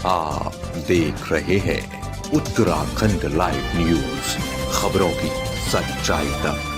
आप देख रहे हैं उत्तराखंड लाइव न्यूज, खबरों की सच्चाई तक।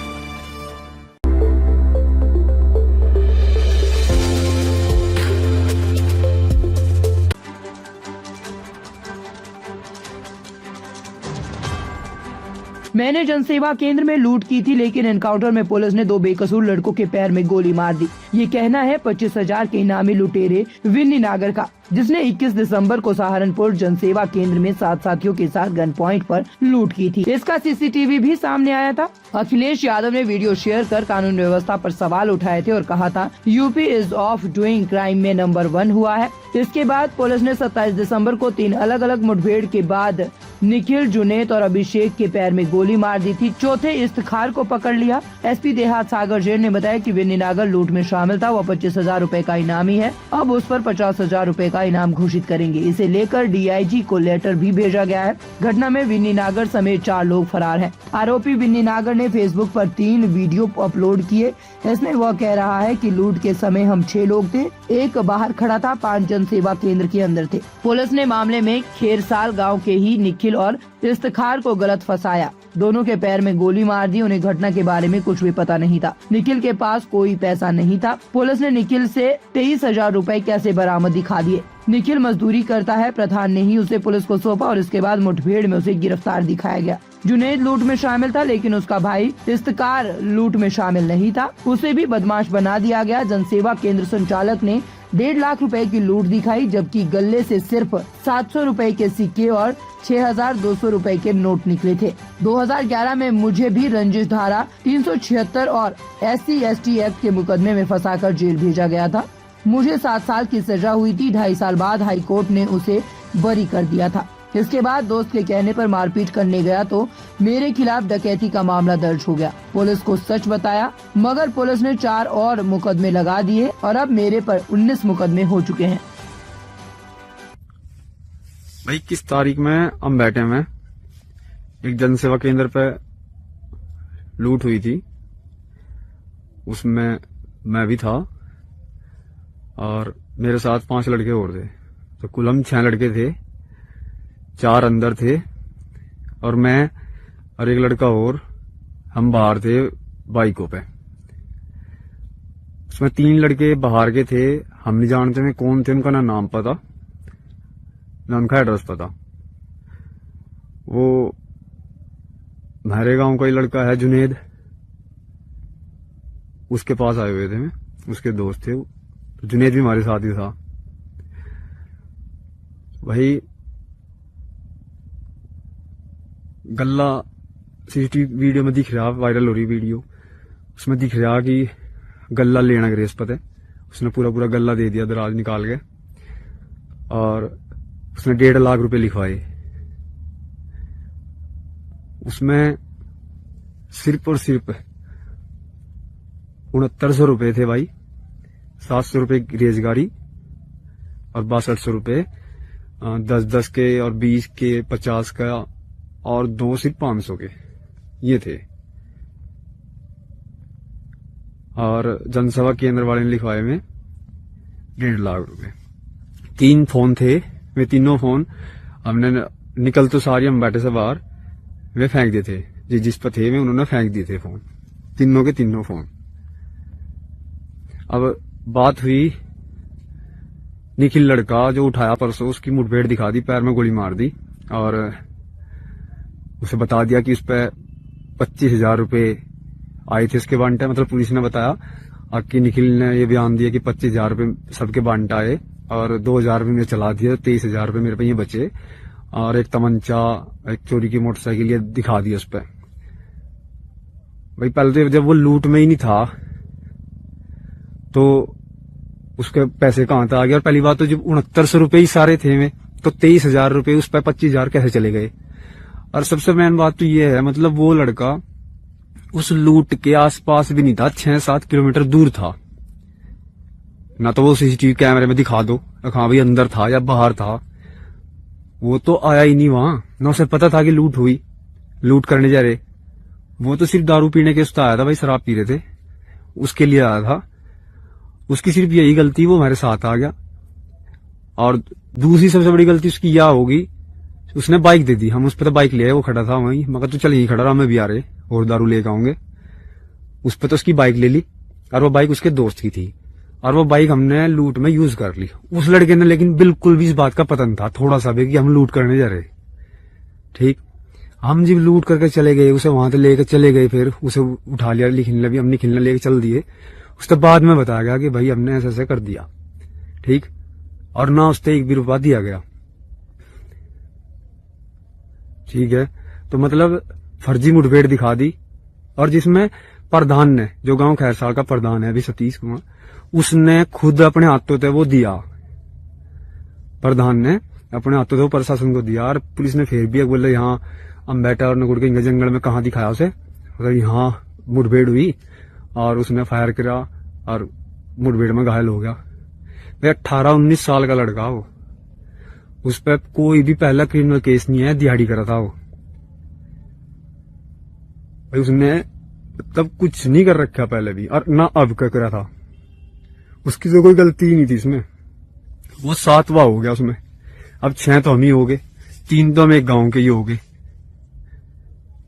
मैंने जनसेवा केंद्र में लूट की थी, लेकिन एनकाउंटर में पुलिस ने 2 बेकसूर लड़कों के पैर में गोली मार दी। ये कहना है 25,000 के इनामी लुटेरे विन्नी नागर का, जिसने 21 दिसंबर को सहारनपुर जनसेवा केंद्र में 7 साथियों के साथ गन पॉइंट पर लूट की थी। इसका सीसीटीवी भी सामने आया था। अखिलेश यादव ने वीडियो शेयर कर कानून व्यवस्था पर सवाल उठाए थे और कहा था UP is of doing crime में नंबर 1 हुआ है। इसके बाद पुलिस ने 27 दिसंबर को 3 अलग अलग मुठभेड़ के बाद निखिल, जुनेद और अभिषेक के पैर में गोली मार दी थी। चौथे इफ्तिखार को पकड़ लिया। एसपी देहात सागर जैन ने बताया कि विन्नी नागर लूट में शामिल था। वो 25,000 रूपए का इनामी है। अब उस पर 50,000 रूपए का इनाम घोषित करेंगे। इसे लेकर डीआईजी को लेटर भी भेजा गया है। घटना में विन्नी नागर समेत 4 लोग फरार हैं। आरोपी विन्नी नागर ने फेसबुक पर 3 वीडियो अपलोड किए। इसमें वह कह रहा है कि लूट के समय हम 6 लोग थे, एक बाहर खड़ा था, 5 जनसेवा केंद्र के अंदर थे। पुलिस ने मामले में खेरसाल गाँव के ही निखिल और इफ्तिखार को गलत फंसाया। दोनों के पैर में गोली मार दी। उन्हें घटना के बारे में कुछ भी पता नहीं था। निखिल के पास कोई पैसा नहीं था। पुलिस ने निखिल से 23,000 रूपए कैसे बरामद दिखा दिए। निखिल मजदूरी करता है। प्रधान ने ही उसे पुलिस को सौंपा और इसके बाद मुठभेड़ में उसे गिरफ्तार दिखाया गया। जुनेद लूट में शामिल था, लेकिन उसका भाई इफ्तिखार लूट में शामिल नहीं था। उसे भी बदमाश बना दिया गया। जनसेवा केंद्र संचालक ने 1.5 लाख रुपए की लूट दिखाई, जबकि गले से सिर्फ 700 रूपए के सिक्के और 6,200 रूपए के नोट निकले थे। 2011 में मुझे भी रंजिश धारा 376 और SC/ST एक्ट के मुकदमे में फंसाकर जेल भेजा गया था। मुझे 7 साल की सजा हुई थी। 2.5 साल बाद हाई कोर्ट ने उसे बरी कर दिया था। इसके बाद दोस्त के कहने पर मारपीट करने गया तो मेरे खिलाफ डकैती का मामला दर्ज हो गया। पुलिस को सच बताया, मगर पुलिस ने 4 और मुकदमे लगा दिए और अब मेरे पर 19 मुकदमे हो चुके हैं। भाई 21 तारीख में हम बैठे हैं, एक जनसेवा केंद्र पे लूट हुई थी, उसमें मैं भी था और मेरे साथ 5 लड़के और थे। तो कुल हम 6 लड़के थे, 4 अंदर थे और मैं और एक लड़का और, हम बाहर थे बाइकों पे। उसमें 3 लड़के बाहर के थे। हम नहीं जानते में कौन थे, उनका ना नाम पता ना उनका एड्रेस पता। वो हमारे गांव का ही लड़का है जुनेद, उसके पास आए हुए थे। मैं उसके दोस्त थे। जुनेद भी हमारे साथ ही था। वही गल्ला सीसीटीवी वीडियो में दिख रहा, वायरल हो रही वीडियो, उसमें दिख रहा कि गल्ला लेना ग्रेस पता है। उसने पूरा गल्ला दे दिया दराज निकाल के और उसने 1.5 लाख रुपए लिखवाए। उसमें सिर्फ और सिर्फ 6900 रुपए थे भाई, 700 रुपए रेजगारी और 6200 रुपए 10-10 के और 20 के, 50 का और 2 सिर्फ 500 के ये थे। और जनसेवा केंद्र वाले ने लिखवाए में 1.5 लाख रुपए। 3 फोन थे, वे तीनों फोन हमने निकल तो सारी हम बैठे से बाहर वे फेंक दिए थे। जिस पर थे वे उन्होंने फेंक दिए थे फोन, तीनों के तीनों फोन। अब बात हुई निखिल लड़का जो उठाया परसों, उसकी मुठभेड़ दिखा दी, पैर में गोली मार दी और उसे बता दिया कि उस पर 25,000 रुपए आए थे उसके बांटे। मतलब पुलिस ने बताया कि निखिल ने ये बयान दिया कि 25,000 रुपए सबके बांट आए और 2,000 रुपए में चला दिया, 23,000 रुपए मेरे पे ये बचे और एक तमंचा, एक चोरी की मोटरसाइकिल ये दिखा दी उस पर। भाई पहले तो जब वो लूट में ही नहीं था तो उसके पैसे कहां था आ गया। और पहली बात तो जब 6900 रुपए ही सारे थे में, तो 23,000 रुपए उस पर 25,000 कैसे चले गए। और सबसे मेन बात तो ये है, मतलब वो लड़का उस लूट के आसपास भी नहीं था, 6-7 किलोमीटर दूर था। ना तो वो सीसीटीवी कैमरे में दिखा दो हाँ भाई अंदर था या बाहर था, वो तो आया ही नहीं वहां। ना उसे पता था कि लूट हुई, लूट करने जा रहे। वो तो सिर्फ दारू पीने के उससे आया था भाई, शराब पी रहे थे उसके लिए आया था। उसकी सिर्फ यही गलती, वो हमारे साथ आ गया और दूसरी सबसे बड़ी गलती उसकी यह होगी, उसने बाइक दे दी, हम उस पर तो बाइक ले आए, वो खड़ा था वहीं, मगर तू चल यही खड़ा रहा, मैं भी आ रहे और दारू लेकर आऊंगे। उस पर तो उसकी बाइक ले ली, और वो बाइक उसके दोस्त की थी, और वो बाइक हमने लूट में यूज कर ली। उस लड़के ने लेकिन बिल्कुल भी इस बात का पता नहीं था थोड़ा सा भी कि हम लूट करने जा रहे। ठीक, हम जब लूट करके चले गए, उसे वहां से लेकर चले गए, फिर उसे उठा लिया, लिखने भी हमने खिलने लेके चल दिए। उसके बाद में बताया गया कि भाई हमने ऐसे ऐसे कर दिया। ठीक, और ना उससे 1 भी रुपया दिया गया। ठीक है, तो मतलब फर्जी मुठभेड़ दिखा दी। और जिसमें प्रधान ने, जो गांव खैरसाल का प्रधान है अभी सतीश कुमार, उसने खुद अपने हाथों से वो दिया, प्रधान ने अपने हाथों से वो प्रशासन को दिया। और पुलिस ने फिर भी बोले यहाँ अम्बेटा और नगुड़ के जंगल में कहाँ दिखाया उसे, मतलब यहाँ मुठभेड़ हुई और उसने फायर करा और मुठभेड़ में घायल हो गया। भाई 18-19 साल का लड़का वो, उस पर कोई भी पहला क्रिमिनल केस नहीं है, दिहाड़ी करा था वो। भाई उसने तब कुछ नहीं कर रखा पहले भी, और ना अब क्या करा था। उसकी तो कोई गलती ही नहीं थी इसमें। वो 7वां हो गया उसमें, अब 6 तो हम ही हो गए, 3 तो हम एक गांव के ही हो गए।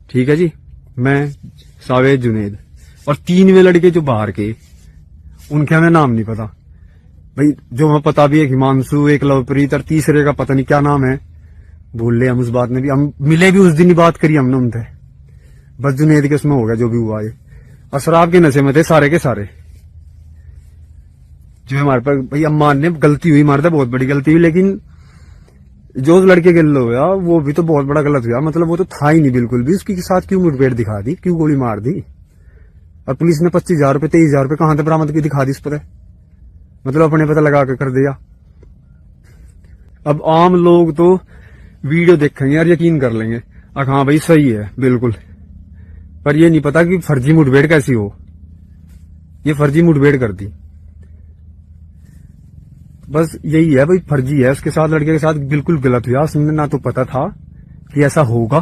ठीक है जी, मैं सावेद जुनेद, और 3 वे लड़के जो बाहर के, उनके हमें नाम नहीं पता। भाई जो हमें पता भी है, हिमांशु, एक लवप्रीत, और तीसरे का पता नहीं क्या नाम है, भूल ले हम उस बात में भी। हम मिले भी उस दिन ही बात करी हमने उनसे, बस जुनेद के उसमें हो गया जो भी हुआ ये। और शराब के नशे में थे सारे के सारे। जो हमारे पर भाई हम मानने गलती हुई, हमारे तो बहुत बड़ी गलती हुई, लेकिन जो लड़के गिल्लो हुआ वो भी तो बहुत बड़ा गलत हुआ। मतलब वो तो था ही नहीं बिल्कुल भी, उसके साथ क्यों मुठभेड़ दिखा दी, क्यों गोली मार दी। और पुलिस ने 25,000 रुपए 23,000 रुपए कहां से बरामद की दिखा दी उस पर, मतलब अपने पता लगा कर दिया। अब आम लोग तो वीडियो देखेंगे और यकीन कर लेंगे, हाँ भाई सही है बिल्कुल, पर ये नहीं पता कि फर्जी मुठभेड़ कैसी हो। ये फर्जी मुठभेड़ कर दी, बस यही है भाई, फर्जी है। उसके साथ, लड़के के साथ बिल्कुल गलत हुआ। उसने ना तो पता था कि ऐसा होगा,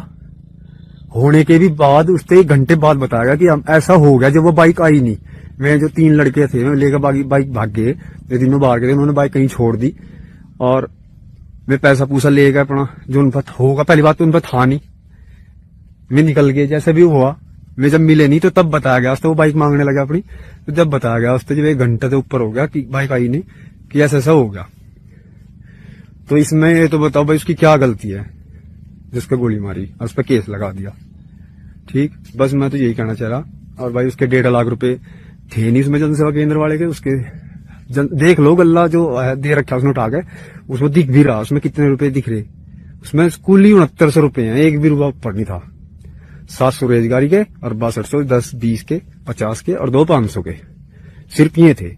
होने के भी बाद उससे 1 घंटे बाद बताया कि ऐसा हो गया। जब वो बाइक आई नहीं, वे जो 3 लड़के थे लेकर बाइक भाग गए, ये तीनों बाहर गए, उन्होंने बाइक कहीं छोड़ दी और वे पैसा पूसा ले गए अपना, जो उन पर होगा। पहली बात तो उन पर था नहीं, वे निकल गए जैसे भी हुआ। वे जब मिले नहीं तो तब बताया गया उससे, वो बाइक मांगने लगा अपनी, तो जब बताया गया उससे, जब 1 घंटे से ऊपर हो गया कि बाइक आई नहीं, कि ऐसा ऐसा हो गया। तो इसमें ये तो बताओ भाई उसकी क्या गलती है जिसको गोली मारी और उस पर केस लगा दिया। ठीक, बस मैं तो यही कहना चाह रहा। और भाई उसके 1.5 लाख रुपए थे नहीं उसमें जनसेवा केंद्र वाले के, उसके देख लो गल्ला जो दे रखा उसने उठा के, उसमें दिख भी रहा उसमें कितने रुपए दिख रहे। उसमें कुल ही 6900 रुपए हैं, 1 भी रुपया ऊपर नहीं था। 700 रोजगारी के और 6200, 10, 20 के, 50 के और 2 500 के, सिर्फ ये थे।